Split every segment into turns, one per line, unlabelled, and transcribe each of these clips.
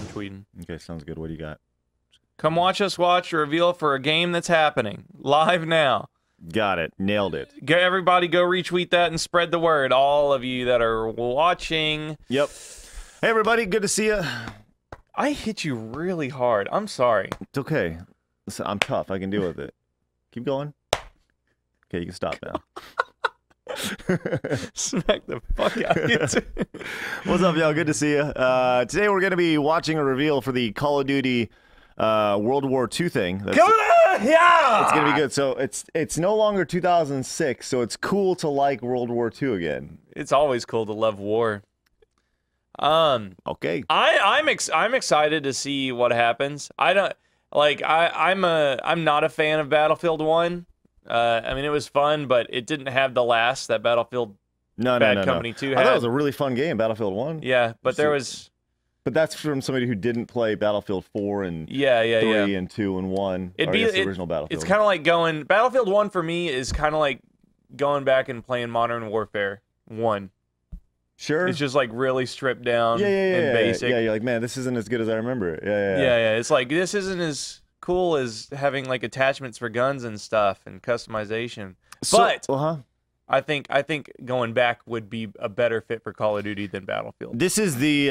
I'm tweeting.
Okay, sounds good. What do you got?
Come watch us watch a reveal for a game that's happening live now.
Got it. Nailed it.
Everybody go retweet that and spread the word. All of you that are watching.
Yep. Hey, everybody. Good to see you.
I hit you really hard. I'm sorry.
It's okay. Listen, I'm tough. I can deal with it. Keep going. Okay, you can stop now.
Smack the fuck out of you.
What's up, y'all? Good to see you. Today we're going to be watching a reveal for the Call of Duty World War II thing.
Yeah!
It's going to be good. So it's no longer 2006, so it's cool to like World War II again.
It's always cool to love war.
Okay.
I'm excited to see what happens. I don't like I'm not a fan of Battlefield 1. I mean, it was fun, but it didn't have the last that Battlefield Bad Company 2 had.
I thought it was a really fun game, Battlefield 1.
Yeah, but there was...
But that's from somebody who didn't play Battlefield 4 and 3 and 2 and 1.
It'd be
the original Battlefield.
It's kind of like going... Battlefield 1 for me is kind of like going back and playing Modern Warfare 1.
Sure.
It's just like really stripped down and basic.
Yeah, you're like, man, this isn't as good as I remember it.
Yeah. It's like, this isn't as cool as having like attachments for guns and stuff and customization.
So,
but I think going back would be a better fit for Call of Duty than Battlefield.
This is the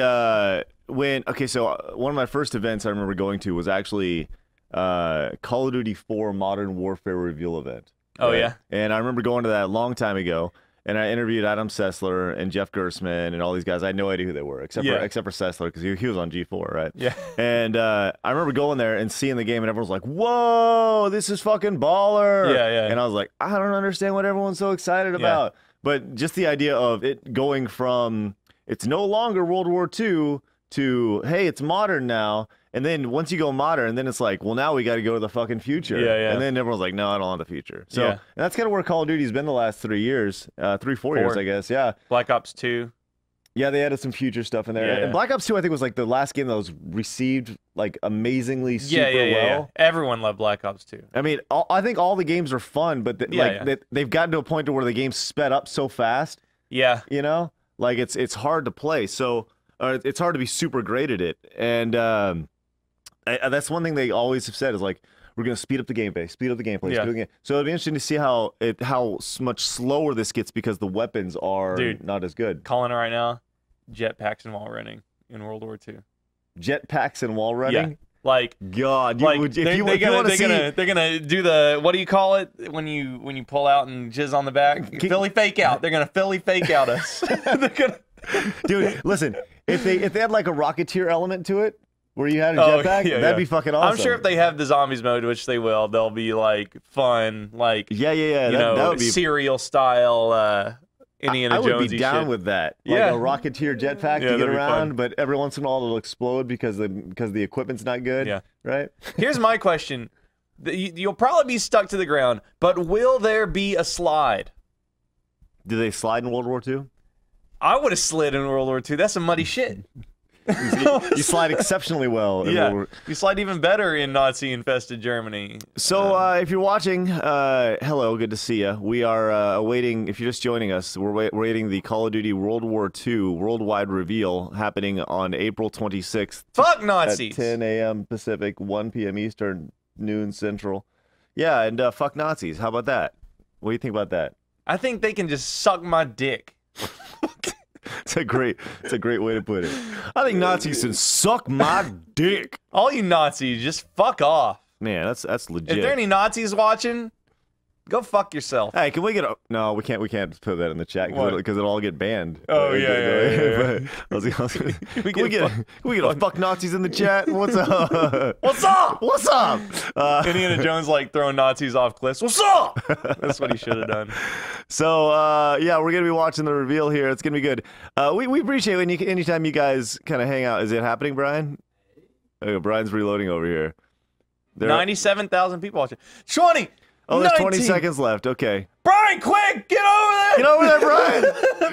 so one of my first events I remember going to was actually Call of Duty 4 Modern Warfare reveal event.
Oh, yeah?
And I remember going to that a long time ago. And I interviewed Adam Sessler and Jeff Gersman and all these guys. I had no idea who they were, except for Sessler, because he was on G4, right?
Yeah.
And I remember going there and seeing the game, and everyone was like, whoa, this is fucking baller.
Yeah.
And I was like, I don't understand what everyone's so excited about. But just the idea of it going from, it's no longer World War II to, hey, it's modern now. And then once you go modern, then it's like, well, now we got to go to the fucking future.
Yeah.
And then everyone's like, no, I don't want the future. So and that's kind of where Call of Duty's been the last 3 years, 4 years, I guess. Yeah.
Black Ops 2.
Yeah, they added some future stuff in there.
Yeah.
And Black Ops 2, I think, was like the last game that was received like amazingly super well.
Everyone loved Black Ops 2.
I mean, I think all the games are fun, but they've gotten to a point to where the game's sped up so fast.
Yeah.
You know, like it's hard to play. So it's hard to be super great at it. And that's one thing they always have said is like, we're going to speed up the gameplay, speed up the gameplay, speed up the game. So it'll be interesting to see how much slower this gets because the weapons are not as good.
Calling it right now, jetpacks and wall running in World War II.
Jetpacks and wall running?
Yeah. Like,
God,
they're gonna do the, what do you call it when you pull out and jizz on the back? Philly fake out. They're gonna Philly fake out us.
Dude, listen, if they had like a Rocketeer element to it, where you had a jetpack, that'd be fucking awesome.
I'm sure if they have the zombies mode, which they will, they'll be like fun, like you
that would be
serial style. Indiana Jones.
I would be down with that. Like a Rocketeer jetpack to get around, but every once in a while it'll explode because the equipment's not good. Yeah. Right.
Here's my question: you'll probably be stuck to the ground, but will there be a slide?
Do they slide in World War II?
I would have slid in World War II. That's some muddy shit.
You slide exceptionally well.
You slide even better in Nazi-infested Germany.
So if you're watching, hello, good to see you. We are awaiting, if you're just joining us, we're awaiting the Call of Duty World War II worldwide reveal happening on April 26th.
Fuck Nazis!
At 10 a.m. Pacific, 1 p.m. Eastern, noon Central. Yeah, and fuck Nazis. How about that? What do you think about that?
I think they can just suck my dick.
It's a great way to put it. I think Nazis can suck my dick.
All you Nazis, just fuck off.
Man, that's legit.
If there are any Nazis watching, go fuck yourself.
Hey, can we get a... No, we can't put that in the chat because it'll all get banned.
Oh, yeah.
Can we get a fuck Nazis in the chat? What's up?
What's up?
What's up?
Indiana Jones like throwing Nazis off cliffs. What's up? That's what he should have done.
So, yeah, we're going to be watching the reveal here. It's going to be good. We appreciate anytime you guys kind of hang out. Is it happening, Brian? Okay, Brian's reloading over here.
97,000 people watching. 20!
Oh, there's 20 seconds left. Okay.
Brian, quick! Get over there!
Get over there, Brian!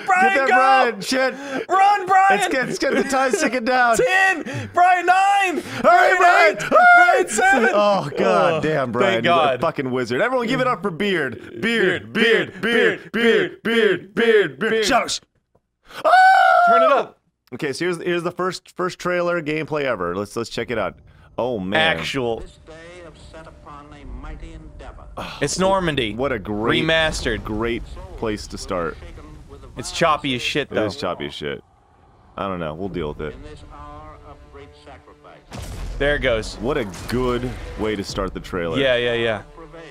Brian,
get there,
go!
Brian! Shit!
Run, Brian!
It's getting the time's ticking down.
10! Brian, 9!
Hurry, Brian!
Brian, 7!
Oh, God damn, Brian.
Thank God.
You're a fucking wizard. Everyone give it up for Beard. Beard.
Shut up!
Ah!
Turn it up.
Okay, so here's the first trailer gameplay ever. Let's check it out. Oh man.
Actual.
This day have set upon a mighty endeavor.
It's Normandy.
What a great
remastered.
Great place to start.
It's choppy as shit
It
though.
is choppy as shit. I don't know. We'll deal with it.
In this hour of great sacrifice,
There it goes.
What a good way to start the trailer.
Yeah.
prevail.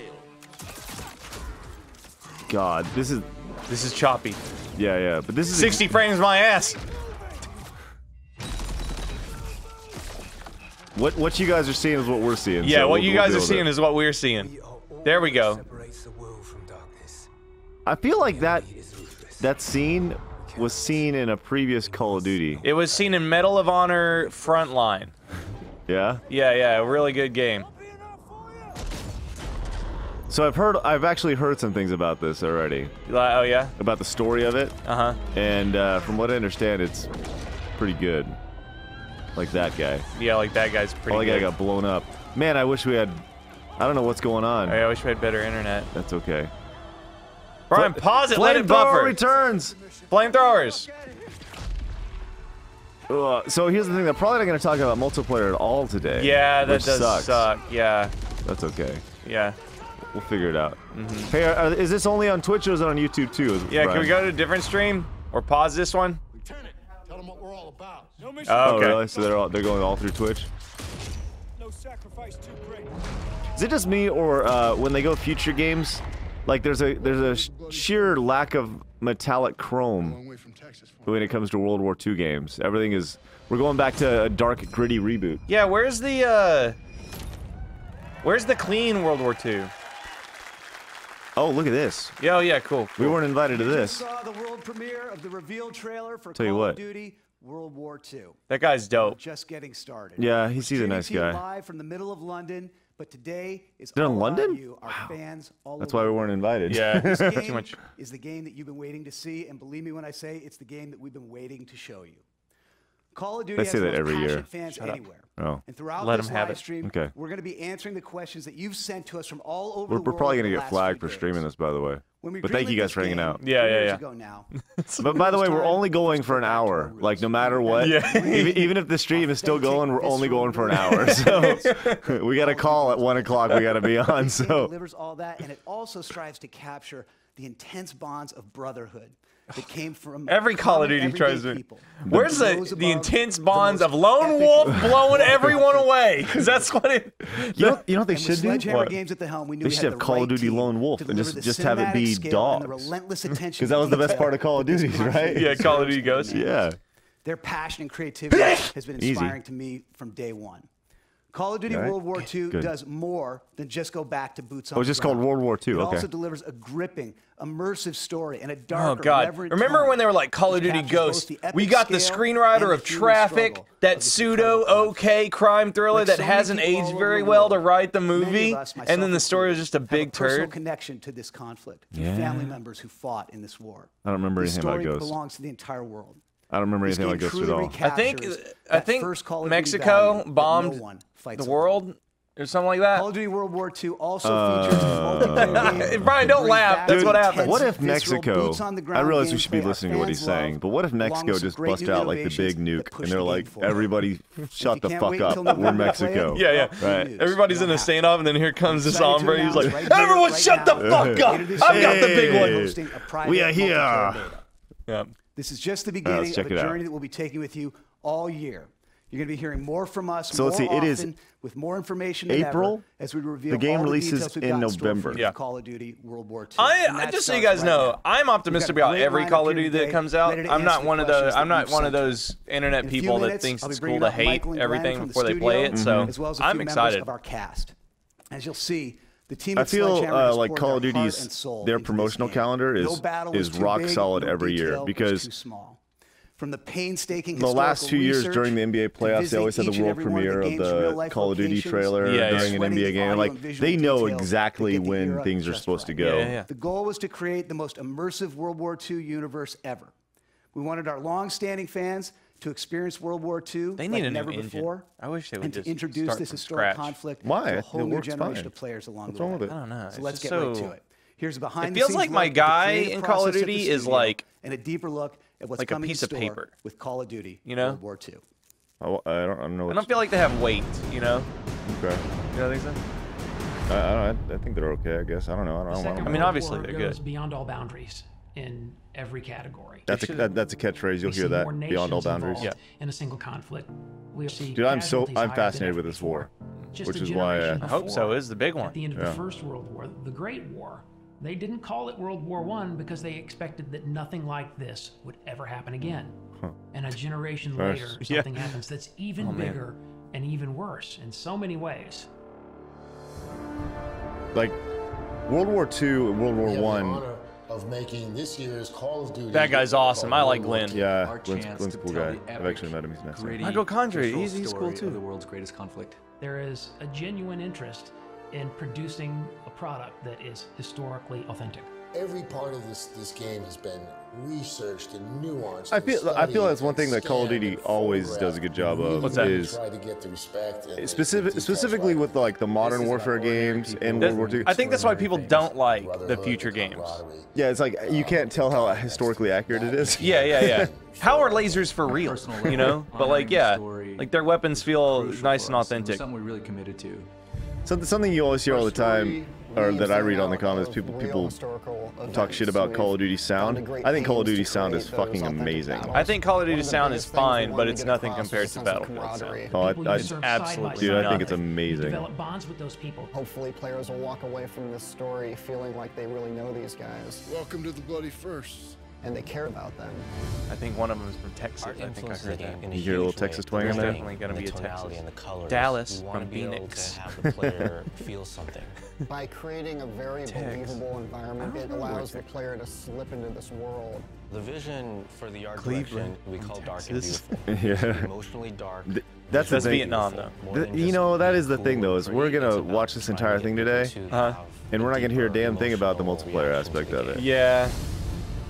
God, this is
choppy.
yeah, but this is
60 frames my ass.
what you guys are seeing is what we're seeing.
Yeah,
so
what you guys
deal
are
with
seeing
it.
is what we're seeing. There we go.
I feel like that scene was seen in a previous Call of Duty.
It was seen in Medal of Honor Frontline.
Yeah.
Yeah, a really good game.
So I've actually heard some things about this already.
Oh yeah.
About the story of it.
Uh huh.
And from what I understand, it's pretty good. Like that guy.
Yeah, like that guy's pretty
Oh, that
good.
guy got blown up. Man, I wish we had. I don't know what's going on.
I wish we had better internet.
That's okay.
Brian, pause it. Let it buffer.
Returns.
Flamethrowers.
So here's the thing. They're probably not going to talk about multiplayer at all today.
Yeah, that
which
does
sucks.
suck. Yeah.
That's okay.
Yeah.
We'll figure it out. Hey, is this only on Twitch or is it on YouTube too?
Yeah.
Brian?
Can we go to a different stream or pause this one?
Lieutenant, tell them what we're all about. No mission.
Oh,
Oh,
okay.
really? So they're going all through Twitch.
No sacrifice too great.
Is it just me, or when they go future games, like there's a sheer lack of metallic chrome
Long way from Texas. For
when it comes to World War II games? Everything is. We're going back to a dark, gritty reboot.
Yeah. Where's the clean World War II?
Oh, look at this.
Yeah. Oh, yeah. Cool.
We weren't invited to this.
Saw the world premiere of the reveal trailer for
Tell you
Call
what.
of Duty World War II.
That guy's dope.
Just getting started.
Yeah, he's a
Streaming
nice
to you
guy.
Live from the middle of London, but today is
They're in
all about
London?
you, our fans all
That's
over
why we
the
weren't
world.
invited.
Yeah.
This
Too
game
much.
is the game that you've been waiting to see, and believe me when I say it's the game that we've been waiting to show you. Call of Duty
They
has
say
the
that
most
every year.
passionate fans anywhere.
Oh.
And throughout
Let
this
'em have
live
it.
stream,
Okay.
we're going to be answering the questions that you've sent to us from all over
We're
the world.
probably
in
gonna
the
get
last
flagged
few
for streaming
days.
this, by the way.
When we
But thank you
greenlit
guys
this
for hanging
game
out.
Yeah,
3 years
yeah.
ago now,
But by the way, we're
Time
only going for an
to go back to our
hour.
roots.
Like no matter what,
Yeah.
even if the stream is still going, we're only going for an hour. So we got a call at 1 o'clock. We got to be on.
It
So
delivers all that, and it also strives to capture the intense bonds of brotherhood that came from
Every Call of
common
Duty tries
everyday
to.
people.
Where's
Those
the
above,
intense
the
bonds
most
of lone
epic
wolf blowing everyone away? Because that's what it.
you know what they
And with
should do?
Sledgehammer
What?
Games at the helm, we knew
They
we
should
had
have
the
Call of
right
Duty
team
Lone Wolf
to
and
deliver
just
the
have it be
cinematic scale and the
dogs.
relentless attention
Because that was the best part of Call of Duty, right?
Yeah, Call of Duty Ghosts.
Yeah.
Their passion and creativity has been
Easy.
inspiring to me from day one. Call of Duty
All right.
World War II
Good.
does more than just go back to boots on
Oh, it's
the
just called
ground.
World War II,
It
okay.
also delivers a gripping, immersive story and a
Oh
dark,
God!
irreverent
Remember
tone
when they were like Call of
which
Duty
captures both
Ghosts?
the epic
We got the
scale
screenwriter
and
of
the human
Traffic,
struggle
that
of this
pseudo
incredible
okay crime thriller
Like
that
so many
hasn't
people all
aged
over
very
the
well to
world,
write the
many of
movie,
us, myself
and then the story was
included,
just a
have
big
personal
turd.
connection to this conflict, through
Yeah.
family members who fought in this war.
I don't remember
This
anything about
story
Ghosts.
belongs to the entire world.
I don't remember
This
anything
game
about Ghosts at
truly
all.
recaptures
I
that
think
first Call of Duty
Mexico
value that
bombed
no one fights
the
alone.
world or something like that.
Call of Duty World War II also features a multiplayer game.
Brian, don't
that brings
laugh.
back
That's what
intense,
happened.
What if
visceral,
Mexico?
boots-on-the-ground
I realize we should be
gameplay our
listening to what he's
fans love,
saying, but what if
along
Mexico
with some
just
great
bust
new
out like the
innovations
big nuke
that push
and they're
the game
like,
forward.
everybody, shut
you
the
can't
fuck
wait
up.
until
We're
November to play
Mexico.
it,
Yeah, yeah.
well,
Right.
good news.
Everybody's
You
in a
don't have to.
standoff, and then here comes this
Excited to
hombre. He's
announce
like,
right here,
"Everyone,
right
shut the
now,
fuck up!
introducing
I've got the big
we're
one."
hosting a private
We are here.
multiplayer beta.
Yeah.
This is just the
let's
beginning
check
of a
it out.
journey that we'll be taking with you all year. You're going to be hearing more from us
So
more
let's see, it is
often with more information than
April.
ever as we reveal
The game
all
releases
the details we've
in
got store for
November.
you
Yeah.
for Call of Duty World War II.
I
And that
just so you
starts
guys
right
know,
now.
I'm optimistic
We've got a
about
great
every
lineup
Call of
here
Duty that
today,
comes out.
ready to
I'm not
answer
one
the
of the
questions that
I'm not
you've
one of
sent
those internet
In a few
people that
minutes,
thinks
I'll be
it's
bringing
cool to
up
hate
Michael and Glenn
everything
from the
before they play it.
studio,
So
as well as a few
I'm
members
excited.
of our cast. As you'll see, the team
I
at
feel
Sledgehammer has
like
poured
Call of
their heart
Duty's
and soul
their
into this
promotional
game.
calendar
No battle was too
rock
big,
solid
no
every year
detail was
because
too small. From the painstaking
the last
historical
2 years
research
during the NBA
to
playoffs, they
visiting
always had
each
the
and
world
every one of
premiere of
game's
the
real-life
Call of Duty
locations,
trailer
Yeah, yeah.
during an
sweating
NBA
the
game.
audio
Like
and visual
they know
details
exactly
that get the
when
era
things are
just
supposed to
right.
go.
Yeah, yeah.
The goal was to create the most immersive World War II universe ever. We wanted our long-standing fans to experience World War II
They
like
need a new
never
engine.
before.
I wish they would
and to
just
introduce
start
this
from
historic
scratch.
conflict
Why?
to a whole
It
new
works
generation
fine.
of players along
What's
the way.
wrong with it?
I don't know.
So
It's
let's
just
get right
so-
to it. Here's a behind
It
the
feels
scenes
like my
look at the
guy
creative
in Call of
process
Duty
the
is
studio
like
and a deeper look at what's
like a
coming
piece
in
of
store
paper.
with Call of Duty
You know?
World War II.
Oh, I don't know.
I don't feel like they have weight, you know?
Okay.
You don't think so?
I think they're okay. I guess. I don't know.
I mean, obviously they're
goes
good.
beyond all boundaries in every category.
That's a catchphrase. You'll
We
hear
see
that
more
beyond all
nations
boundaries.
involved in a single conflict. We see
Dude, I'm
casualties higher than
fascinated
ever
with this war,
before. Just
which
a
is why
generation
I hope so.
before,
It's the big one.
At the end of
Yeah.
the First World War, the Great War, they didn't call it World War I because they expected that nothing like this would ever happen again. And a generation
Nice.
later,
Yeah.
something happens that's even
man.
bigger and even worse in so many ways.
Like World War II and World
We
War
have the
One.
honor of making this year's Call of Duty.
That guy's awesome. I like Glenn.
Yeah,
Our
Glenn's
chance
a
to
cool
tell
guy.
the
I've
epic,
actually met him. He's nice.
gritty,
Michael Condrey,
visceral
he's cool
story
too.
of the world's greatest conflict.
There is a genuine interest in producing a product that is historically authentic.
Every part of this game has been researched and nuanced.
I
and
feel
studied
that's one thing
and
that Call of
scanned
Duty
and
always does a
photographed.
good job of.
What's that?
Is
Try to get the respect and
specifically with like the modern
This is
warfare
about ordinary
games
people.
and World War II.
I think that's why people don't like the
brotherhood,
future
the
games.
camaraderie.
Yeah, it's like you can't tell how historically accurate it is.
Yeah. How are lasers for real?
Personal
You
level,
know? But like,
honoring the
yeah,
story,
like their weapons feel
crucial
nice
for
and
us,
authentic.
Something we're really committed to.
Something you always hear all the time, or that I read on the comments, people talk shit about Call of Duty sound. I think Call of Duty sound is fucking amazing.
I think Call of Duty sound is fine, but it's nothing compared to Battlefield sound.
Oh,
People you serve
absolutely
side by
dude, I think
side
it's
with,
amazing.
Develop bonds with those people.
Hopefully players will walk away from this story feeling like they really know these guys
Welcome to the bloody first.
and they care about them.
I think one of them is from Texas. I think I heard that.
You hear a little Texas twang in
There's
there?
definitely gonna be a Texas.
And the colors.
Dallas
We wanna
from
be able
Phoenix.
to have the player feel something.
By creating a very believable environment, it allows the player to slip into this world.
The vision for the art
Cleveland,
direction we call dark and
Texas.
beautiful.
Yeah.
Emotionally dark.
That's the
That's
thing.
Vietnam, though.
More than
You
just
know, that
being
is the thing,
cool
though,
or
is we're
pretty.
gonna
It's about
watch this
trying to
entire
get
thing
people
today,
to
Uh-huh.
have
and we're not gonna hear a damn thing about the
emotional
multiplayer
reactions
aspect
to
of
the
it.
game.
Yeah,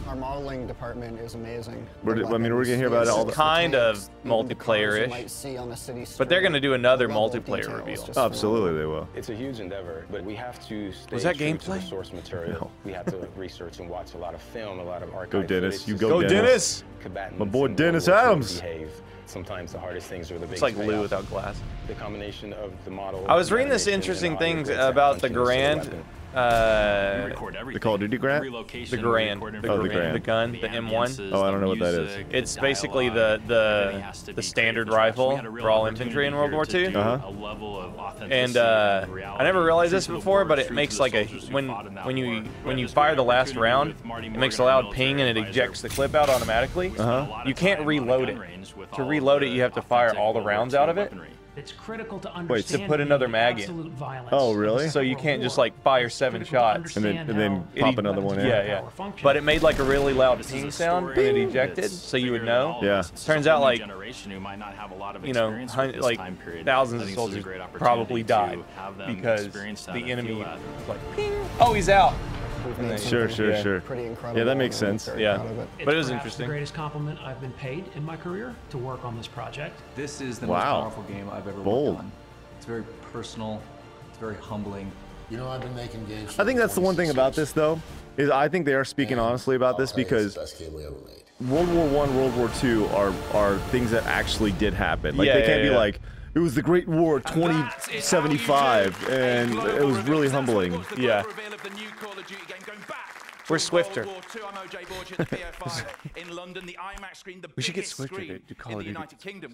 Our modeling department is amazing.
We're gonna hear about it all the
kind of multiplayer-ish, but they're gonna do another multiplayer reveal.
Absolutely, they will.
It's a huge endeavor, but we have to stay
Was that
true to
gameplay?
the source material.
No.
We have to research and watch a lot of film, a lot of archive
Go, Dennis.
footage
You
to
go,
see
Dennis.
combatants
My boy
in
Dennis
World War II
Adams.
behave. Sometimes the hardest things are the
it's
biggest
like Lou
payoff.
without glasses.
The combination of the model.
I was reading this
animation, and
interesting
audio
thing
grades that
about the
punch into the
Grand.
weapon.
The Call of Duty grant?
The Grand,
Oh, the Grand.
the gun, the M1.
Oh, I don't know what that is.
It's basically the standard rifle for all infantry in World War II. And I never realized this before, but it makes like a when you fire the last round, it makes a loud ping and it ejects the clip out automatically. You can't reload it. To reload it, you have to fire all the rounds out of it.
It's critical to
Wait, to put another mag in.
absolute violence
Oh,
of
really?
the
So you
World
can't just
War.
like fire
It's
7
critical to
shots
And then
understand how
pop another one in.
Yeah. But it made like a really loud ping sound when it ejected, so you would know.
Yeah.
Turns out like like thousands of soldiers probably died because the enemy was like, ping, oh, he's out. And then-
Sure.
Pretty incredible.
Yeah, that makes
and I'm
sense.
very
Yeah.
proud of it.
But it was
It's perhaps
interesting.
the greatest compliment I've been paid in my career to work on this project.
This is the
Wow.
most powerful game I've ever
Bold.
worked on. It's very personal. It's very humbling.
You know, I've been making games.
I think that's the one thing about this, though, is I think they are speaking
And
honestly about this
I'll tell you, it's
because
the best game we ever made.
World War I, World War II are things that actually did happen. Like,
Yeah,
they can't
yeah,
be
yeah.
like, it was the Great War 2075, and it was really humbling.
Yeah. We're Swifter. We should get Swifter to do Call of Duty.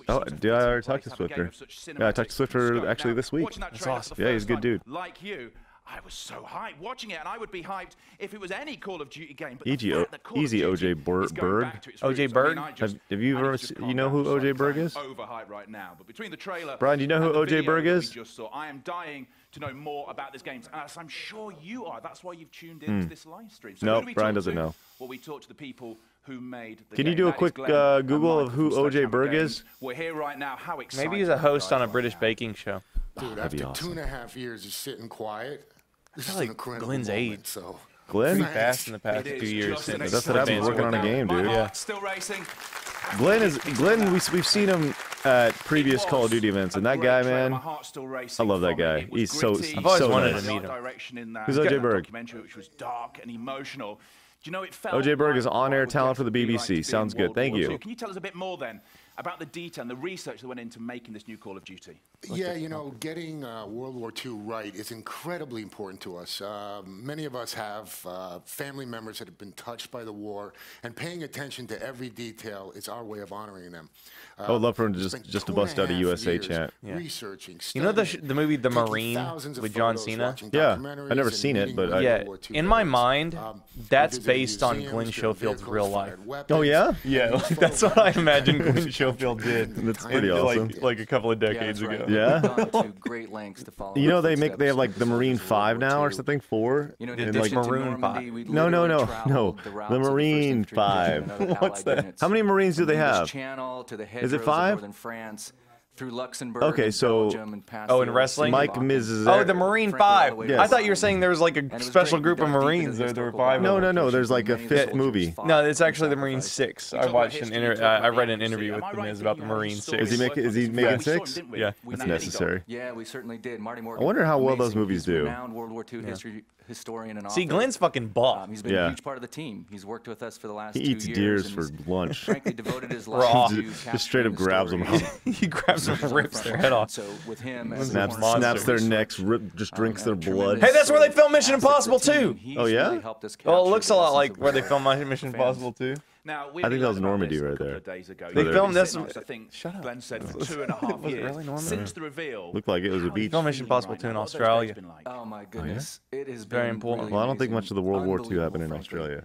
Oh, did I already talk to Swifter? Yeah, I talked to Swifter actually this week.
That's awesome.
Yeah, he's a good dude.
Like you, I was so hyped watching it, and I would be hyped if it was any Call of Duty game. But
Easy,
the fact that Call of
easy,
Duty
OJ
is going
Berg.
back to its
OJ
roots,
Berg?
I just-
Have you
I
ever
need to just
you
calm
know
down
who
just
OJ
like
Berg
I'm
is?
Overhyped right now, but between the trailer,
Brian, do you know
and
who
the
OJ
video
Berg
that we
is?
just saw, I am dying to know more about this game, and as I'm sure you are. That's why you've tuned in to this live stream. So
Nope,
who do we
Brian
talk
doesn't
to?
know.
Well, we talk to the people who made the
Can
game.
you do a
That is
quick
Glenn and
Google of
Michael
who
from
OJ
Sledgehammer
Berg
Games.
is?
We're here right now. How excited
Maybe he's a
are you
host
guys
on a
right
British
now?
baking show.
Dude,
That'd be
after
awesome.
2.5 years of sitting quiet, this is
like
an incredible
Glenn's
moment,
age.
So,
Glenn?
Pretty fast in the past
It
2
is
years
just
since
an
That's what happens
Advanced
working on a
Warfare.
game, dude.
My
Yeah.
heart's still racing.
Glenn, we've seen him at previous Call of Duty events, and that guy, man, I love that guy. He's so
I've always
so
nice.
nice.
to meet him.
Who's OJ Berg?
Documentary which was dark and emotional. Do you know it felt
OJ Berg is
like
on-air
what it would
talent for the
definitely be like to
BBC.
be in
Sounds good.
World
Thank
War
you.
II? Can you tell us a bit more then about the detail and the research that went into making this new Call of Duty?
Yeah, you know, getting World War II right is incredibly important to us. Many of us have family members that have been touched by the war, and paying attention to every detail is our way of honoring them.
I would love for him just to bust out a USA chant.
Researching,
You know the movie The Marine with John Cena?
Yeah, I've never seen it, but
yeah, in my mind, that's based on Glenn Schofield's real life.
Oh yeah,
yeah, like, that's what I imagine Glenn Schofield did.
That's pretty awesome.
Like a couple of decades ago.
Yeah.
To great lengths to follow.
You know they have like the Marine 5 now or something 4.
You know,
and like
Maroon 5.
No, the Marine 5.
What's that?
How many Marines do they have?
Channel to the
Is it 5?
Northern France, through Luxembourg.
Okay,
and
so
Belgium and past
in
the
wrestling,
Mike Mrs.
Oh, the Marine 5.
Yes.
I thought you were saying there was like a special group of Marines. There were 5.
No. There's like a 5th movie.
No, it's actually the Marine 6. I watched I read an interview with the Miz about the Marine 6.
Is he making 6?
Yeah,
that's necessary.
Yeah, we certainly did. Marty Morgan.
I wonder how well those movies do.
Renowned World War II history historian and author.
See, Glenn's fucking buff.
He's been a huge part of the team. He's worked with us for the last 2 years.
He eats deers for lunch.
Frankly, devoted his life to
just straight up grabs them.
He grabs them and rips their head off.
So with him,
snaps their necks, just drinks their blood.
Hey, that's where they filmed Mission Impossible 2.
Oh yeah?
Well, it looks a lot like where they filmed Mission Impossible 2.
Now,
I think that was Normandy right there.
They filmed this.
I think
Shut up.
Glenn said for 2.5 years
really
since the reveal.
Looked like it was a beach.
Filmed Mission Impossible 2 in Australia.
Oh my goodness, it is
very important.
Well, I don't think much of the World War II happened in Australia.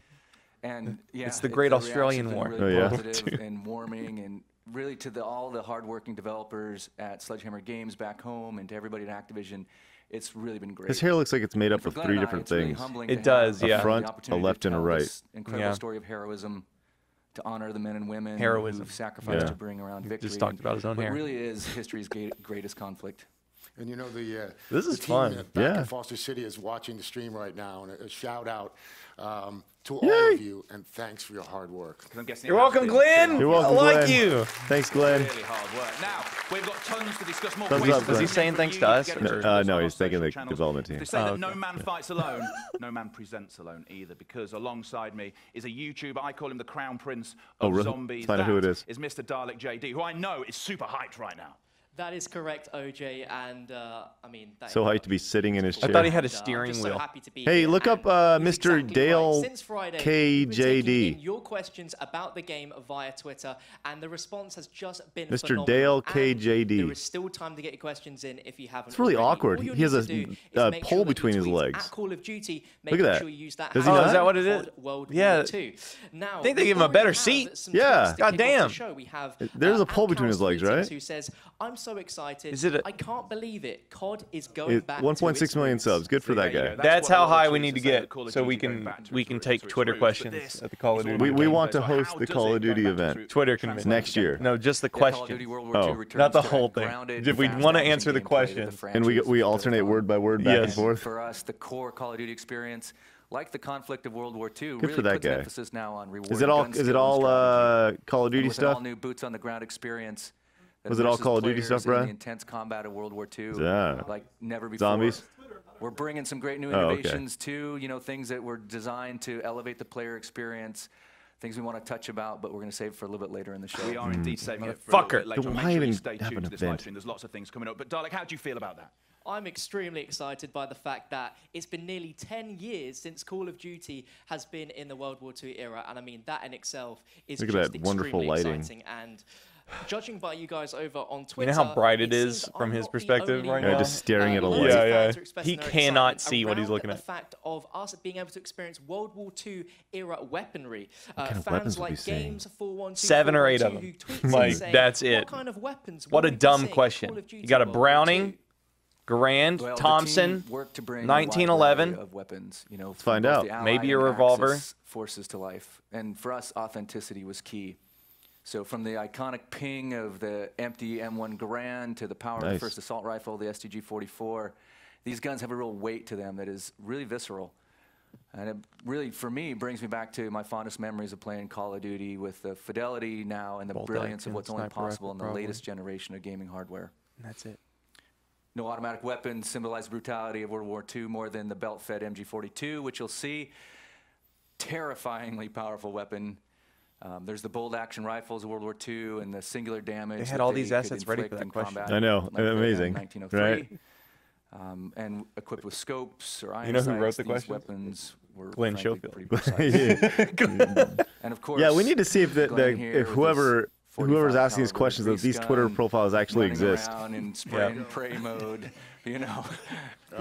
And yeah,
it's the Great Australian War.
Really positive and warming, and really to all the hardworking developers at Sledgehammer Games back home, and to everybody at Activision. It's really been great.
His hair looks like it's made up of 3 different things.
It does, yeah.
A front, a left, and a right.
Incredible story of heroism to honor the men and women who've sacrificed to bring around victory.
Just talked about his own hair.
It really is history's greatest conflict.
And you know
this is
team
fun.
Back in Foster City is watching the stream right now, and a shout out to all of you, and thanks for your hard work.
You're welcome, Glenn.
You're welcome,
I like
Glenn.
you.
Thanks, Glenn.
Really hard work. Now, we've got tons to discuss more.
Thumbs up,
Was he saying thanks to us?
No, he's thanking the development team.
They say that no man fights alone, no man presents alone either, because alongside me is a YouTuber. I call him the Crown Prince of Zombies.
Find out who it is.
Is Mr. Dalek JD, who I know is super hyped right now.
That is correct, OJ, and I mean...
So hyped to be sitting in his chair.
I thought he had a steering wheel.
Hey, look up Mr. Dale KJD.
Your questions about the game via Twitter, and the response has just been
Mr.
phenomenal.
Dale
And
KJD.
there is still time to get your questions in if you haven't.
It's really
already.
awkward.
All you
He has
need to do
a
is make
pole
sure that
between
you
his
tweet
legs.
At Call of Duty,
Look at
making
that.
sure you use that.
Does he not?
Is that what it is?
World
Yeah.
War II. Now,
I think they give him a better seat.
Yeah.
God damn.
We have,
There's a pole between his legs, right?
Who says, "I'm so excited.
Is it
I can't believe it. COD is going back
1.6
to
million
its
subs. Good for that guy.
That's how high we need to get, so we can take Twitter questions at the Call of Duty.
We want to host the Call of Duty event.
Twitter convention
next year.
No, just the questions.
Oh,
not the whole thing. If we want to answer the questions,
and we alternate word by word back and forth.
For us, the core Call of Duty experience, like the conflict of World War II,
Good
really
for that
puts
guy.
an emphasis now on rewarding
Is it all Call of Duty
with
stuff?
All new boots on the ground experience.
Was it all Call of Duty stuff,
bro?
Brad?
The intense combat of World War II,
Yeah.
like never before.
Zombies?
We're bringing some great new
Oh, okay.
innovations too. You know, things that were designed to elevate the player experience. Things we want to touch about, but we're going to save for a little bit later in the show.
We are indeed saving it for
Fucker.
a little bit later.
Why
Make sure you
even
stay
have
tuned
an
to this live
event?
stream. There's lots of things coming up. But Dalek, how do you feel about that?
I'm extremely excited by the fact that it's been nearly 10 years since Call of Duty has been in the World War II era, and I mean that in itself is
Look at
just
that wonderful
extremely
lighting.
exciting. And judging by you guys over on
you
Twitter,
know how bright it
seems
is from
I'm
his
not the
perspective
only
right
Yeah,
now?
just staring at a
lots
light.
of
Yeah,
fans
yeah.
are expressing
He
their
cannot
excitement
see what he's
around
looking
the
at.
fact of us being able to experience World War II era weaponry.
kind of
Fans
weapons would
like
be seeing?
Games 412,
7 or 8 of
412
them.
who tweets
Like,
in saying,
that's
what
it.
kind of weapons
What
will
a
we be
dumb
seeing in
question.
Call of Duty
You got a
World War II?
Browning, Grand,
Well, the
Thompson,
team worked to bring a wide
1911.
variety of weapons, you know,
find
from both
out.
the Allied
Maybe a
and
revolver.
Axis forces to life. And for us, authenticity was key. So from the iconic ping of the empty M1 Garand to the power of the
Nice.
first assault rifle, the STG-44, these guns have a real weight to them that is really visceral. And it really, for me, brings me back to my fondest memories of playing Call of Duty with the fidelity now and the
Bolt
brilliance of
action,
what's only
sniper
possible
rifle,
in the
probably.
latest generation of gaming hardware.
That's it.
No automatic weapons symbolize the brutality of World War II more than the belt-fed MG42, which you'll see. terrifyingly powerful weapon. There's the bolt action rifles of World War II and the singular damage.
They had
that
all these
could
assets ready for
inflict
that
in
question.
combat,
I know,
like
amazing,
1903.
right?
And equipped with scopes or iron
You know who wrote
sights,
the
these
questions?
weapons were
Glenn
frankly
Schofield.
pretty precise. And of course,
Yeah, we need to see if
Glenn here
if
with
whoever's
his
asking these
45
questions,
caliber
if these
grease
Twitter
gun,
profiles actually
running
exist.
around in spray and pray mode, you know.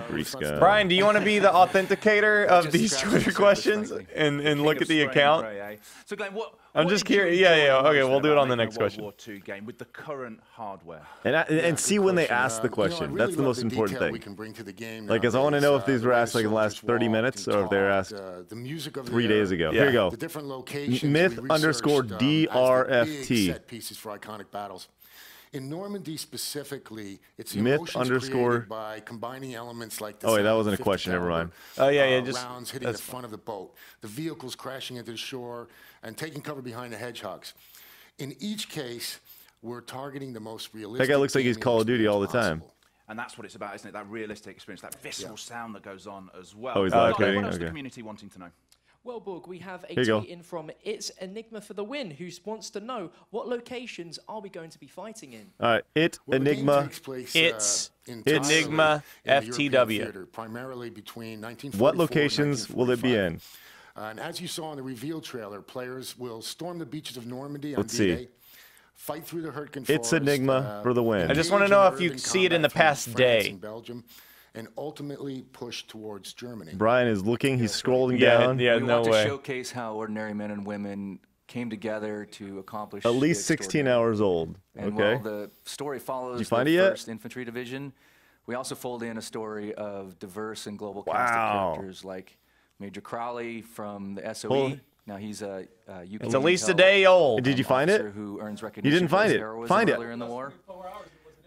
Grease gun.
Brian, do you want to be the authenticator of
Just
these
scratching
Twitter
the surface,
questions
frankly.
and look at the
Spray and
account?
pray, eh? So Glenn,
I'm
what
just
did you
curious.
enjoy
Yeah,
most
okay, we'll do it
about
on the
making
next
a World
question.
War II game with the current hardware.
And see when they ask the
I
question.
really
That's the
love
most important
detail
thing.
we can bring to the game
Like, 'cause I want to know if these were
nowadays.
asked like in the last 30 minutes or if they were asked
The music of
3
the
days ago.
Yeah.
Here you go.
The different locations
Myth
we
underscore
researched, as the
DRFT.
big set pieces for iconic battles. In Normandy specifically, it's the
Myth
emotions
underscore-
created by combining elements like the
Oh, wait, that
sound of
wasn't a
50
question, never
caliber,
mind.
Oh, yeah, just
rounds hitting the
that's
front of the boat, the vehicles crashing into the shore, and taking cover behind the hedgehogs. In each case, we're targeting the most realistic.
That guy looks like he's
gaming
Call of Duty all the
experience
time.
possible.
And that's what it's about, isn't it? That realistic experience, that visceral sound that goes on as well.
Oh, he's
Glenn,
live tweeting?
what else is the
Okay.
community wanting to know?
Well, Borg, we have a
Here you go.
tweet in from It's Enigma for the Win, who wants to know what locations are we going to be fighting in?
All right,
Well, the game
Enigma.
takes place,
It's
entirely
Enigma
in the European
FTW.
theater, primarily between 1944
What
and
locations will it be
1945.
in?
And as you saw in the reveal trailer, players will storm the beaches of Normandy on
Let's see.
D-Day, fight through the Hurtgen
It's
Forest,
Enigma for the win.
I just wanna
engage
know
in
if you
urban
see it in
combat
the past
between France
day.
and Belgium, and ultimately push towards Germany.
Brian is looking. He's scrolling
Yeah,
down.
yeah,
we
no
want
way.
to showcase how ordinary men and women came together to accomplish
At
the
least 16
extraordinary.
hours old.
And
Okay.
while the story follows
Did you find
the
it yet?
1st Infantry Division, we also fold in a story of diverse and global cast of
Wow.
characters like Major Crowley from the SOE.
Hold-
Now he's a UK
It's at least a
intel
day old.
Did you find it?
officer who earns
You
recognition
didn't
for
find
his
it.
heroism
Find it.
earlier in the war.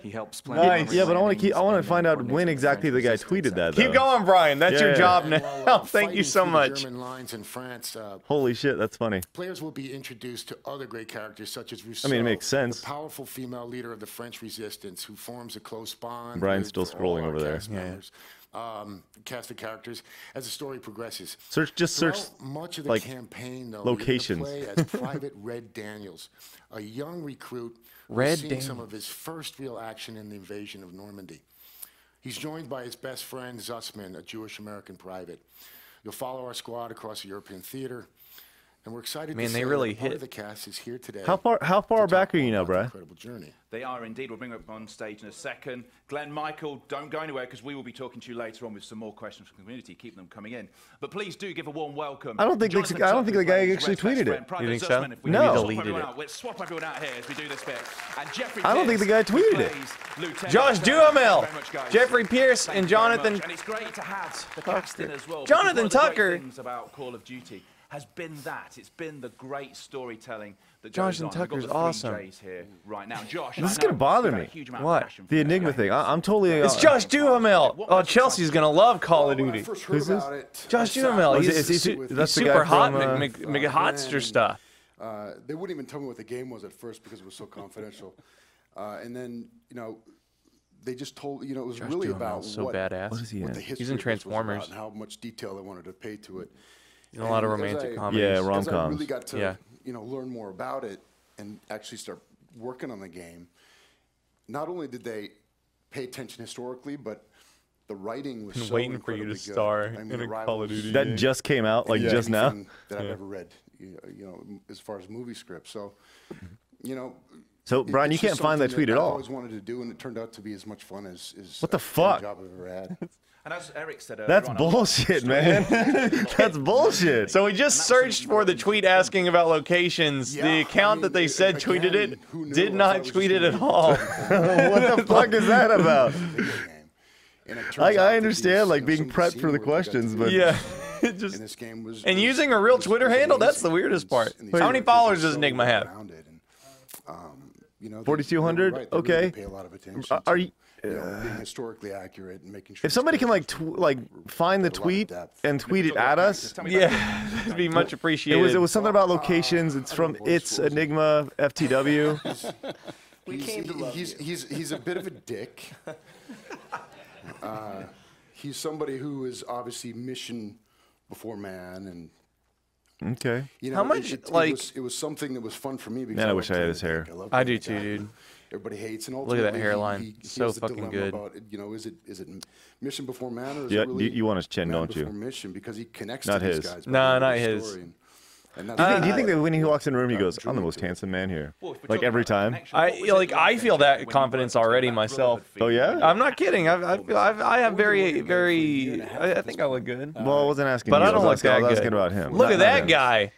He helps plan
Nice.
bomber
Yeah, but I want to
landings
I want
and
to find out
coordinates
when
with
exactly the guy
French
tweeted that.
Keep
though.
going, Brian. That's your
Yeah.
job
And
now.
while,
Thank you
fighting
so
through the
much.
German lines in France,
Holy shit, that's funny.
players will be introduced to other great characters such as Rousseau,
I mean, it makes sense.
the powerful female leader of the French resistance who forms a close bond.
Brian's
with
still
all
scrolling
our
over there.
cast members, cast of characters as the story progresses.
Search
Throughout much of the
like,
campaign, though,
locations.
you get to play as Private Red Daniels, a young recruit
Red
who's seen some
Daniels.
of his first real action in the invasion of Normandy. He's joined by his best friend Zussman, a Jewish-American private. You'll follow our squad across the European theater, and we're excited
Man,
to
they
say
really
that part
hit.
of the cast is here today.
How far
to
back
talk
are you now,
about the
Brad?
Incredible journey.
They are indeed. We'll bring them up on stage in a second. Glenn, Michael, don't go anywhere because we will be talking to you later on with some more questions from the community. Keep them coming in. But please do give a warm welcome.
I don't think
Jonathan
the guy
Tucker,
actually
Red's best
tweeted it.
friend, Private
You think so?
Zussman, if we
No.
can swap
Deleted
everyone
it.
out. Let's swap everyone out here as we do this bit. And Jeffrey
I don't think the guy
Pierce, who
tweeted it.
plays Lieutenant
Josh
Sam.
Duhamel,
Thank you very much, guys.
Jeffrey Pierce,
Thank
and
you very
Jonathan
much. And it's great to have the cast in as well. because
Jonathan
one of the great
Tucker.
things about Call of Duty has been that. It's been the great storytelling that
Jonathan
goes on. We've got
Tucker's
the three
awesome.
J's here right now. Josh,
This is
I know
gonna bother
you've got
me.
a huge amount of
What?
passion for
The
this
Enigma
game.
thing. I'm totally.
It's Josh Duhamel. Oh, Chelsea's gonna love Call of
When I
Duty.
first heard
Who's this?
about it,
Josh
I sat
Duhamel.
Oh, is
He's,
it- is he-
he's
that's the guy
super hot,
from,
McHotster
and,
stuff.
They wouldn't even tell me what the game was at first because it was so confidential. And then, they just told, it was
Josh
really
Duhamel's
about
so
what,
badass.
What is he
what
in?
the history
He's in
of this was about
Transformers.
and how much detail they wanted to pay to it.
In a lot of
And as
romantic
I-
comedies.
Yeah,
As I
rom-coms.
really got to,
Yeah.
learn more about it and actually start working on the game, not only did they pay attention historically, but the writing was
Been
so
waiting for you to
incredibly good.
star
I mean,
in a
the
Call of
Rivals-
Duty
That just came out, like just now.
anything that I've ever read, as far as movie scripts. So,
So, Brian, you
it's just
can't find that
something
tweet at
I
all.
always wanted to do, and it turned out to be as much fun as
What the
any
fuck?
job I've ever had.
And as Eric said
That's
earlier on,
bullshit, man. That's bullshit.
So we just searched for the tweet asking about locations. The
Yeah,
account that they said tweeted
again,
it
who knew?
did
I
not
thought it was
tweet it
just
at
gonna be
all.
What the fuck is that about?
Video game. And it turns out
I
that
understand,
these,
like,
some
being
of the
prepped
scene
for the
work we got to
questions,
do
but-
Yeah. It
in
just
this game was
and
was-
using a real
was-
Twitter
was
handle, that's
amazing.
the weirdest part.
And these
How many
characters are
followers does
so
Enigma have?
well-rounded and, they
4,200?
were right. They really
Okay.
did pay a lot of attention
Are
to,
you?
being historically accurate and making sure.
If somebody can find the
With a lot of
tweet
depth.
and tweet it at us,
Yeah, that'd be much appreciated.
it was something about locations. It's from It's Enigma FTW.
He's a bit of a dick. He's somebody who is obviously mission before man, and
Okay.
You know,
How much,
it was something that was fun for me because
Man, I wish I had his hair.
I do too, dude.
Everybody hates, and
Look at that
ultimately
hairline.
he
So
has the
fucking
dilemma
good.
About, you know, is it mission before man, or is
Yeah,
it really
you want his chin,
man
don't you?
before mission, because he connects
Not
to these
his.
guys. by
No,
the end of
not
the
his.
story, and
Do
that's
you think that when he walks in the room, he
I'm
goes, "I'm the
drawn
most
to it.
handsome man here"?
Well, if we're
Like
talking
every
about
time.
connection, what was it
I feel
when
that
you
confidence
worked
already
that
myself.
brotherhood
Oh, yeah?
feeling?
I'm not kidding. I have very. I think I look good.
Well, I wasn't asking
But
you.
I don't look
was
that
asking
good.
about him.
Look
Not
at that
him.
guy.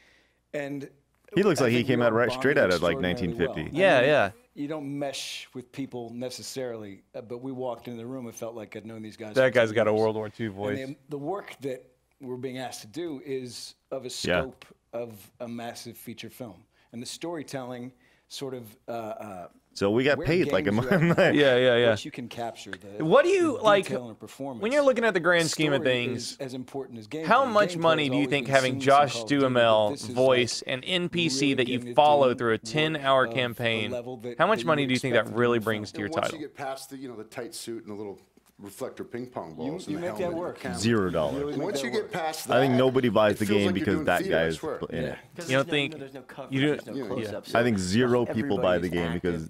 And
He looks
I
like he
think
came
we
out
all
right straight
bonded
out of like
extraordinarily
1950.
well.
Yeah, yeah.
You don't mesh with people necessarily, but we walked into the room and felt like I'd known these guys.
That
for
guy's
10
got a
years.
World War II
And
voice.
the work that we're being asked to do is of a
Yeah.
scope of a massive feature film, and the storytelling sort of.
So we got
where
paid like a
games are
month.
at,
Yeah.
What you can capture.
What do you
the
like
detail in a performance.
when you're looking at the grand scheme of
Story
things?
is as important as gameplay.
How much
Gameplay
money
has
do you
always
think
been
having
seamless in
Josh
Call of Duty, but
Duhamel
this is
voice
like
an NPC
really
that you
getting to
follow
do
through a
work
10-hour
of a
campaign?
level that-
How much
that you
money
would
do you think
expect
that
from a
really
new
brings to
film.
your
And once
title?
you get past the the tight suit and the little reflector ping pong
You-
balls,
you
and the
make that
helmet and
work.
the camera.
$0.
And once you get past that,
I think nobody buys the
it feels
game
like you're
because
doing
that
theater,
guy
I
is
swear.
in it.
You don't think you do?
I think 0 people buy the game because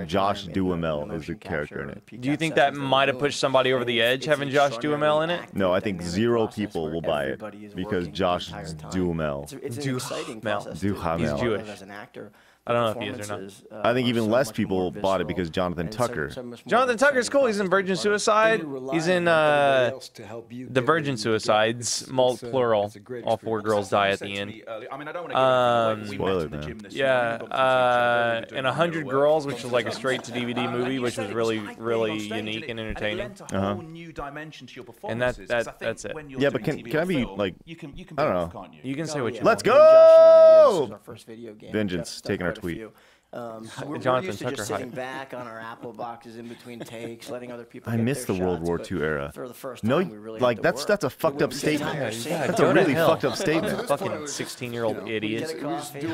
Josh Duhamel is the character in it.
Do you think that might have pushed somebody over the edge having Josh Duhamel in it?
No, I think 0 people will buy it because Josh Duhamel.
It's an exciting
Duhamel.
process.
Duhamel.
He's Jewish.
As an actor.
I don't know if he is or not.
I think even less people bought it because Jonathan Tucker.
Jonathan Tucker's cool. He's in Virgin Suicide. He's in the Virgin Suicides, plural. All 4 girls die at the end.
I mean, I don't want to
Spoiler,
in the
man.
gym this
Yeah, and 100 Girls, which was like a straight-to-DVD movie, which was really, really unique and entertaining.
It lent a whole new dimension to your
And
performances. 'cause I think
that's it.
when you're
Yeah, but
doing
can
TV
I
or
be
film,
like,
you can
I don't
be
know.
off, can't you?
You can say what you
Let's
want.
go!
Our first video game.
Vengeance,
Jeff's done
taking our
quite a
tweet.
few. We're
Jonathan
used to
Tucker
just sitting
hype.
back on our Apple boxes in between takes, letting other people.
I
get
miss the
their
World
shots,
War
but
II era.
For the first
No,
time, we really
like
had to
that's
work.
that's a
We
fucked up
wouldn't get
statement.
tired of saying it.
That's
Go
a
to
really
hell.
fucked up statement.
Fucking 16-year-old idiots.
Get a coffee.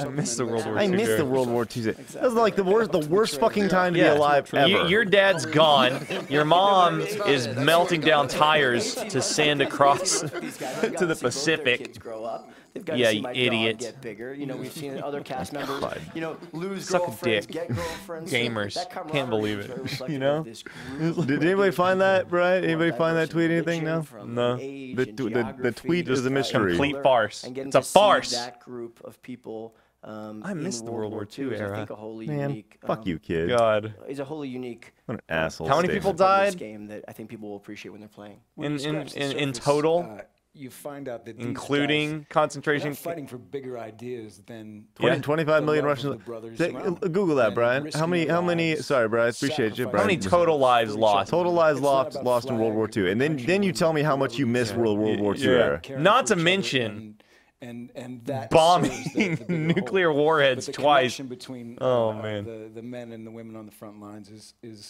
I miss the World War II.
I miss the World War II. That was like the worst fucking time to be
Yeah.
alive ever.
Your dad's gone. Your mom is melting down tires to send across
These guys have
to
gotten
the
to see both their
Pacific.
kids grow up. They've got
Yeah,
to see
you
my
idiot.
dog get bigger. You know, we've seen other cast members,
God.
you know, lose
Suck a
girlfriends,
dick.
get girlfriends.
Gamers.
That
Can't
camaraderie
believe
is
it.
very reflective
You know?
of this group
Did
of
anybody
people
find that, Brian?
who
Anybody
are
find that
diverse
tweet?
and
Anything?
enriching
No.
from
No.
age
The
and
the tweet is a
geography,
mystery.
Complete farce.
and getting
It's a
to see
farce.
That group of people.
I
in
miss the World War II
is, I
era.
think a wholly
Man,
unique.
fuck you, kid.
God.
Is a wholly unique.
What an asshole.
How many
statement.
people
part of this
died?
game that I think people will appreciate when they're playing.
When you
In
scratch the
in
surface,
total,
you find out that these
including
guys, they're
concentration.
not fighting for bigger ideas than
25 million
the love of
Russian.
the brothers
Say-
around them
Google that,
and
Brian.
risking
How many?
their
How many?
lives,
Sorry, Brian. I appreciate you,
sacrificing
Brian.
How many total lives lost?
Total lives
It's not
lost
about
lost in World War
flag
II, and then you tell me how much you miss World War II era.
caring
Not
for
to
each other
mention
and that
bombing
serves the bigger
nuclear
whole.
warheads
But the
twice.
connection between
Oh, man.
the men and the women on the front lines is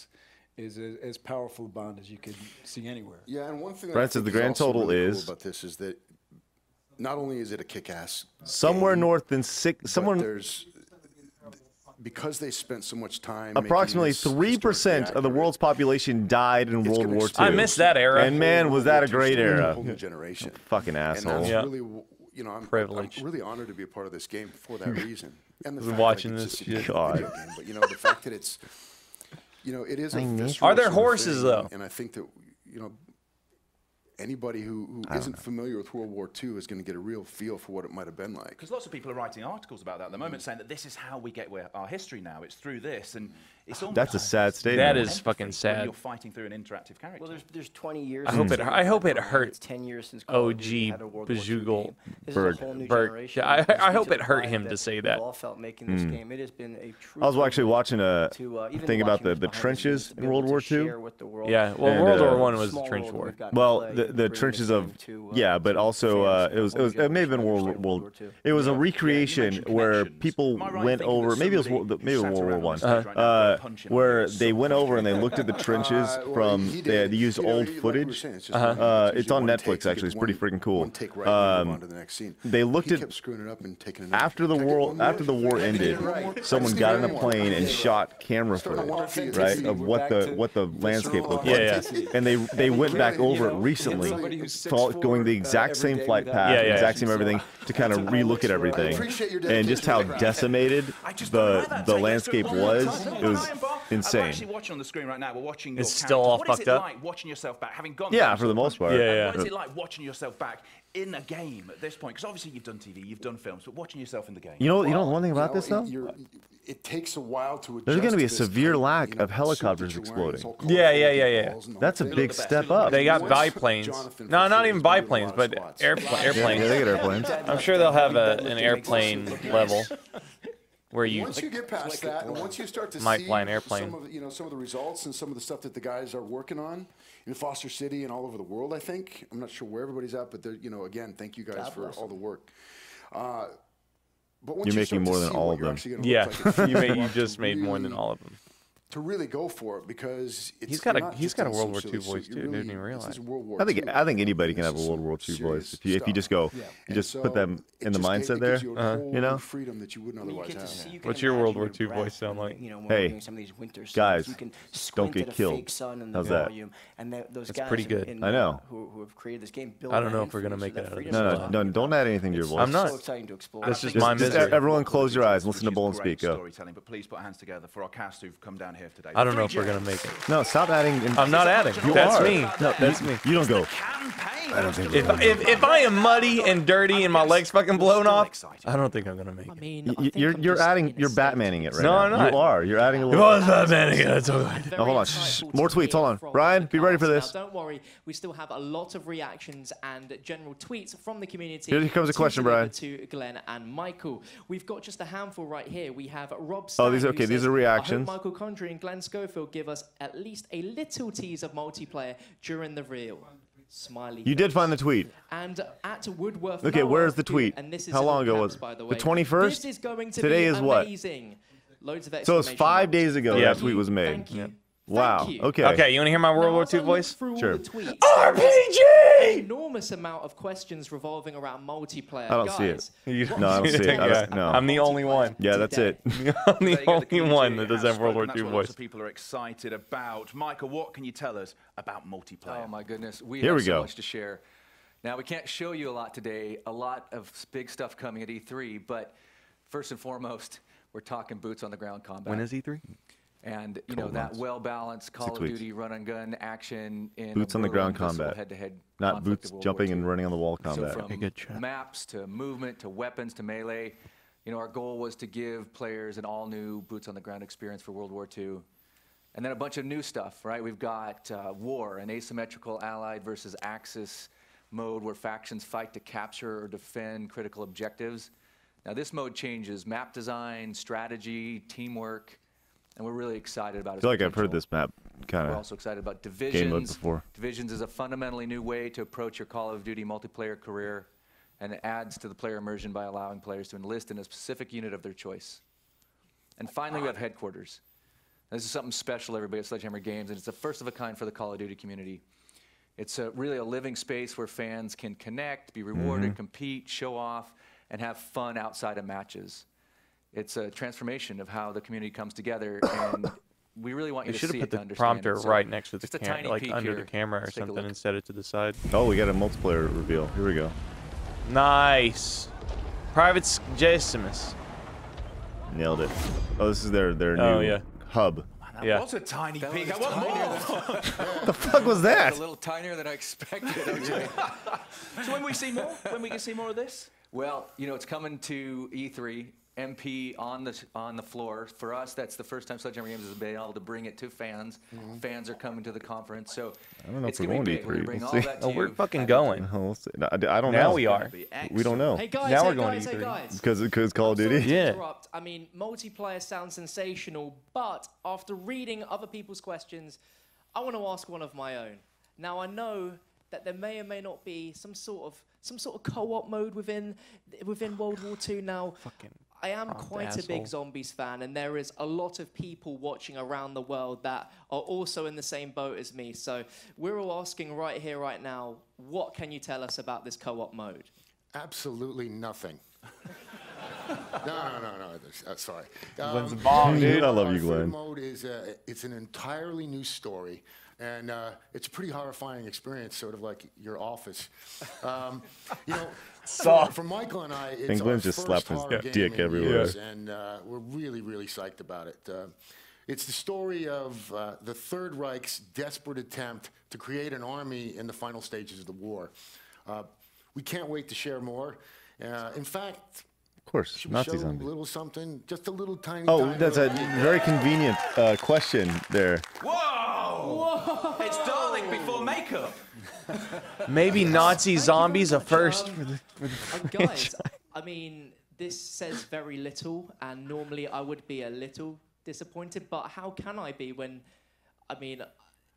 as powerful a bond as you could see anywhere.
Yeah, and one thing that
Brian
I
says
think
the
is
grand
also
total
really
is-
cool about this is that not only is it a kick-ass
Somewhere
game,
north than six.
but
Someone.
there's because they spent so much time.
Approximately
making this
3%
historically
of the world's population died in World
gonna
War II.
explode.
I miss that era.
And man, was that a great
a
era.
whole new generation.
Fucking
And
asshole.
that's
Yeah.
really, I'm
Privilege.
really honored to be a part of this game for that reason. And the
Been
fact
watching
that it's
this
just a
shit.
God.
video game, but the fact that it's, it is a visceral
Are there
sort of
horses,
thing,
though?
And I think that anybody who isn't familiar with World War II is going to get a real feel for what it might have been like.
Because lots of people are writing articles about that at the moment, saying that this is how we get our history now. It's through this, and it's almost
That's a sad statement.
That is
empathy
fucking
when
sad.
you're fighting through an interactive character.
Well, there's 20 years.
I hope
since
it- I hope it
It's
hurt
10 years since Call of Duty
OG
had a World War II
Bajugal
game. This
Berg.
is a whole new
Berg.
generation.
Yeah, I
It speaks
hope
to
it
the
hurt
pride
him to say
we've
that.
all felt making this game. It has been a true.
I was actually watching a
to, even
thing about
watching this
the
behind
trenches
scenes, to
in
be able
World
to
War II.
share with the world.
Yeah, well,
And,
World War
uh,
One was the
small
trench
world
war.
we've gotten to
Well,
play
the
and bring
trenches
this
of
game to,
yeah, but
to
also
fans and
it
a
was
whole
it may have been
generation
World
understand
War.
II.
It was a
Yeah, you
recreation
mentioned
where
connections.
people
Am I right
went
thinking
over
that
maybe it was
somebody
maybe
sat
World War
around on
One.
stage right now
where they went over and they looked at the trenches from they used old footage. It's on Netflix actually. It's pretty freaking cool. They looked at after the war ended. Someone got in a plane and shot camera footage, right, of what the landscape looked like. And they went back over it recently, going the exact same flight path, exact same everything, to kind of relook at everything, and just how decimated the landscape was. It was insane.
I'm actually watching on the screen right now. We're watching.
It's still all fucked up.
What is it like watching yourself back, having gone?
Yeah, for the most part.
What is it like watching yourself back in a game at this point? Because obviously you've done TV, you've done films, but watching yourself in the game.
You know one thing about this though.
It takes a while to adjust.
There's going to be a
this
severe lack of helicopters exploding.
Yeah.
That's a big step up.
They got biplanes. No, not even biplanes, but airplanes.
Yeah, they get airplanes.
I'm sure they'll have an airplane level where you
once you get past that, and once you start to
might
see
fly an airplane.
some of the results and some of the stuff that the guys are working on in Foster City and all over the world, I think. I'm not sure where everybody's at, but again, thank you guys for all the work. But once
You're making more than all of them.
Yeah, you just made more than all of them.
To really go for it, because it's
he's got a World War II voice too. Didn't even realize.
I think anybody can have a World War II voice if you just go, you just put them in the mindset there. You know.
Freedom that you wouldn't otherwise have.
What's your World War II voice sound like?
Hey, guys, don't get killed. How's that?
That's
pretty good.
I know.
Who have created this game?
I don't know if we're gonna make it out of this.
No, don't add anything to your voice.
I'm not. That's just my misery.
Everyone, close your eyes and listen to Bull and speak. Go.
Storytelling, but please put hands together for our cast who've come down here today.
I don't know if we're gonna make it.
No, stop adding.
I'm not adding. That's me.
No,
that's me.
You don't go. I don't think.
If I am muddy and dirty and my legs fucking blown off, I don't think I'm gonna make it.
You're adding. You're Batmaning it right
No,
now.
I'm not.
You are. You're adding a little.
If I was Batmaning it, that's all right.
Oh, hold on. Shh. More tweets. Hold on. Brian, be ready for this.
Now, don't worry, we still have a lot of reactions and general tweets from the community.
Here comes a question, Brian.
To Glenn and Michael. We've got just a handful right here. We have Rob.
Oh, these are okay. These are reactions.
I hope Michael Condrey and Glenn Schofield give us at least a little tease of multiplayer during the reveal. Smiley.
You did find the tweet.
And at Woodworth.
Okay, where's the tweet?
And this is
How long ago was it? The 21st?
This is going to
Today
be
is what?
Loads of
So it's 5 days ago that tweet was made.
Thank you.
Wow. Okay.
Okay, you want to hear my World War II voice?
Sure.
RPG! Enormous amount of questions revolving around multiplayer.
I don't see it. No, I don't see it. No.
I'm the only one.
Yeah, that's it.
I'm the only one that doesn't have World War II voice.
Lots of people are excited about. Michael, what can you tell us about multiplayer?
Oh my goodness,
Here we
so
go.
much to share. Now we can't show you a lot today. A lot of big stuff coming at E3, but first and foremost, we're talking boots on the ground combat.
When is E3?
And you know that well-balanced Call of Duty run-and-gun action in
boots on the ground combat,
head-to-head
not boots jumping and running on the wall combat.
So from maps to movement to weapons to melee, you know, our goal was to give players an all-new boots on the ground experience for World War II, and then a bunch of new stuff. Right? We've got War, an asymmetrical Allied versus Axis mode where factions fight to capture or defend critical objectives. Now this mode changes map design, strategy, teamwork. And we're really excited about it.
I feel like I've heard this map kind of.
We're also excited about
game mode
Divisions.
before.
Divisions is a fundamentally new way to approach your Call of Duty multiplayer career, and it adds to the player immersion by allowing players to enlist in a specific unit of their choice. And finally, we have Headquarters. This is something special, everybody, at Sledgehammer Games, and it's the first of a kind for the Call of Duty community. It's really a living space where fans can connect, be rewarded, compete, show off, and have fun outside of matches. It's a transformation of how the community comes together, and we really want you to see it to understand.
They should have put the prompter right next to the
just a
camera,
tiny
like
peek
under
here.
the camera or
Let's take a
something,
look.
instead of to the side.
Oh, we got a multiplayer reveal. Here we go.
Nice. Private Jasimus.
Nailed it. Oh, this is their new hub.
That was a tiny peek. I want more.
The fuck was that?
A little tinier than I expected.
So when we see more? When we can see more of this?
Well, you know, it's coming to E3. MP on the floor. For us, that's the first time Sledgehammer Games has been able to bring it to fans. Fans are coming to the conference, so
I don't know
it's
if we're
gonna
going
be
to
big. We're
E3.
gonna bring
We'll
all
see.
that to
We're
you.
fucking going.
We'll see. I don't know.
Now we are.
We don't know.
Hey guys,
Now
hey
we're going
guys,
to
hey
E3.
guys.
Because Call of Duty?
Sorry to interrupt. I mean, multiplayer sounds sensational, but after reading other people's questions, I want to ask one of my own. Now, I know that there may or may not be some sort of co-op mode within World War II. Now, I am quite a big zombies fan, and there is a lot of people watching around the world that are also in the same boat as me. So we're all asking right here, right now, what can you tell us about this co-op mode?
Absolutely nothing. No. Sorry.
Glenn's a bomb, dude.
I love you,
Third
Glenn.
mode is it's an entirely new story, and it's a pretty horrifying experience, sort of like your office. You know, for Michael and I, it's our
just
first
slapped his
horror
dick
game in
everywhere.
years, and we're really, really psyched about it. It's the story of the Third Reich's desperate attempt to create an army in the final stages of the war. We can't wait to share more. In fact,
of course,
should we
Nazi
show
zombie.
a little something? Just a little tiny.
Oh,
tiny
that's a
little
very convenient question there.
Whoa! It's Dalek before makeup.
Maybe Nazi zombies a first for the
Guys, I mean, this says very little, and normally I would be a little disappointed, but how can I be when, I mean,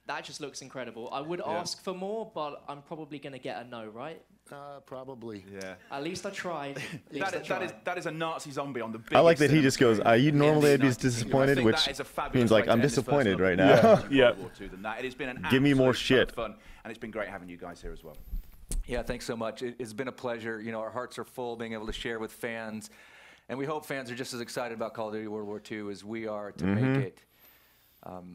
that just looks incredible. I would ask for more, but I'm probably going to get a no, right?
Probably.
Yeah.
At least I tried.
That is a Nazi zombie on the biggest
I like that he
cinema
just goes,
screen
you
in
normally
the
I'd be
United Kingdom. I
disappointed,
think
which
that is a fabulous
means like
way to
I'm
end this first
disappointed
look
right
at
now.
World War II than that. It has been an
Give me more
absolute ton of
shit.
fun, and it's been great having you guys here as well.
Yeah, thanks so much. It's been a pleasure. You know, our hearts are full being able to share with fans, and we hope fans are just as excited about Call of Duty World War II as we are to make it.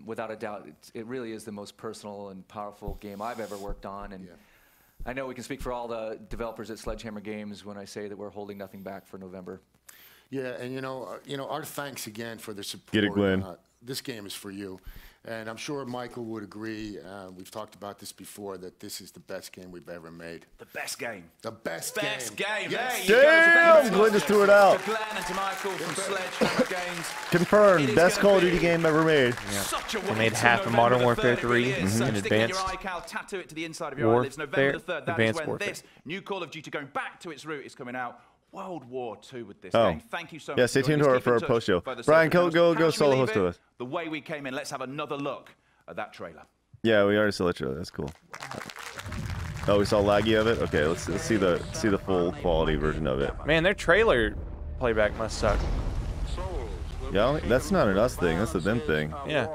Without a doubt, it really is the most personal and powerful game I've ever worked on, and I know we can speak for all the developers at Sledgehammer Games when I say that we're holding nothing back for November.
Yeah, and you know, our thanks again for the support.
Get it, Glenn.
This game is for you, and I'm sure Michael would agree. We've talked about this before, that this is the best game we've ever made.
The best game.
The best
game.
Yes.
Damn, Glenn just threw it out.
To Glenn and to Michael from Sledgehammer Games.
Confirmed, best Call of Duty game ever made.
Such a
They made half of Modern Warfare 3 in
Stick it in
advanced
your iCal, tattoo it to the inside of your eyelids. November the 3rd, that is
Advanced
when
Warfare.
this new Call of Duty, going back to its root, is coming out. World War II with this
Oh.
game. Thank you so much.
Yeah, stay tuned for our post show. Brian, go solo host to us.
The way we came in, let's have another look at that trailer.
Yeah, we already saw that trailer. That's cool. Oh, we saw laggy of it. Okay, let's see the full quality version of it.
Man, their trailer playback must suck.
Yeah, that's not an us thing. That's a them thing.
Yeah.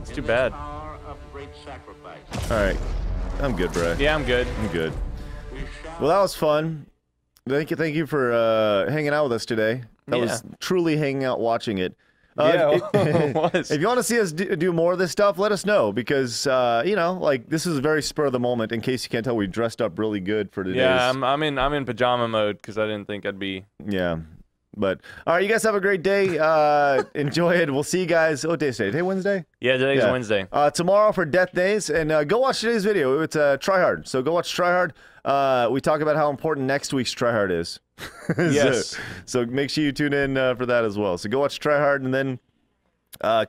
It's too bad.
All right, I'm good, bro.
Yeah, I'm good.
I'm good. Well, that was fun. Thank you for hanging out with us today. That was truly hanging out watching it.
It was.
If you want to see us do more of this stuff, let us know, because you know, like, this is a very spur of the moment. In case you can't tell, we dressed up really good for today.
Yeah, I'm in pajama mode because I didn't think I'd be.
Yeah. But all right, you guys have a great day. Enjoy it. We'll see you guys. What day is today? Today Wednesday?
Yeah, today's Wednesday.
Tomorrow for Death Days, and go watch today's video. It's Try Hard. So go watch Try Hard. We talk about how important next week's Try Hard is.
Yes.
So make sure you tune in for that as well. So go watch Try Hard, and then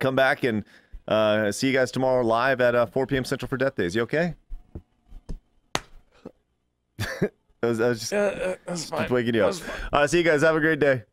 come back and see you guys tomorrow live at 4 p.m. Central for Death Days. You okay? I was just
that's fine.
waking you up. See you guys. Have a great day.